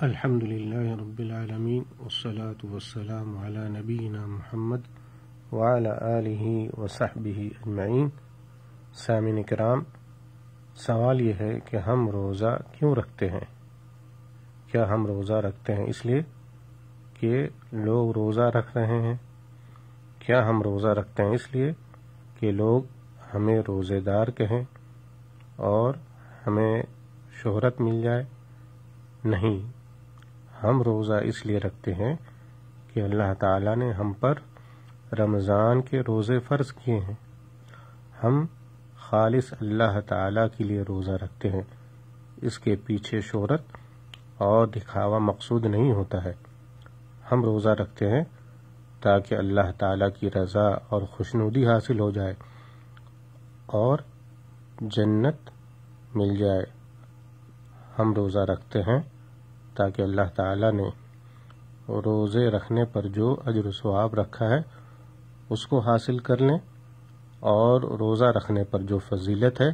الحمد لله رب العالمين والصلاة والسلام على نبينا محمد وعلى آله وصحبه اجمعین۔ سامعین کرام، سوال یہ ہے کہ ہم روزہ کیوں رکھتے ہیں؟ کیا ہم روزہ رکھتے ہیں اس لیے کہ لوگ روزہ رکھ رہے ہیں؟ کیا ہم روزہ رکھتے ہیں اس لیے کہ لوگ ہمیں روزے دار کہیں اور ہمیں شہرت مل جائے؟ نہیں، ہم روزہ اس لیے رکھتے ہیں کہ اللہ تعالیٰ نے ہم پر رمضان کے روزے فرض کیے ہیں۔ ہم خالص اللہ تعالیٰ کے لیے روزہ رکھتے ہیں، اس کے پیچھے شہرت اور دکھاوا مقصود نہیں ہوتا ہے۔ ہم روزہ رکھتے ہیں تاکہ اللہ تعالیٰ کی رضا اور خوشنودی حاصل ہو جائے اور جنت مل جائے۔ ہم روزہ رکھتے ہیں تاکہ اللہ تعالیٰ نے روزے رکھنے پر جو اجر و ثواب رکھا ہے اس کو حاصل کر لیں، اور روزہ رکھنے پر جو فضیلت ہے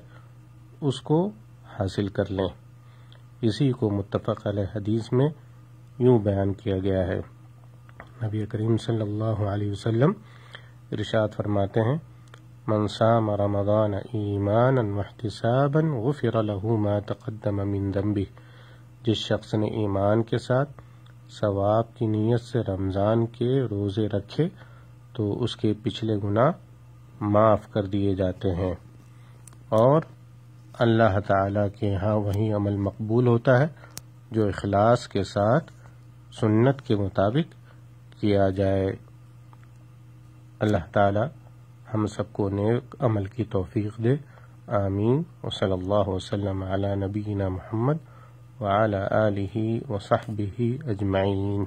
اس کو حاصل کر لیں۔ اسی کو متفق علیہ حدیث میں یوں بیان کیا گیا ہے۔ نبی کریم صلی اللہ علیہ وسلم ارشاد فرماتے ہیں: من صام رمضان ایمانا واحتسابا غفر له ما تقدم من ذنبه۔ جس شخص نے ایمان کے ساتھ ثواب کی نیت سے رمضان کے روزے رکھے تو اس کے پچھلے گناہ معاف کر دیے جاتے ہیں، اور اللہ تعالیٰ کے ہاں وہی عمل مقبول ہوتا ہے جو اخلاص کے ساتھ سنت کے مطابق کیا جائے۔ اللہ تعالیٰ ہم سب کو نیک عمل کی توفیق دے، آمین۔ وصلی اللہ وسلم علی نبینا محمد وعلی آلہ وصحبہ اجمعین۔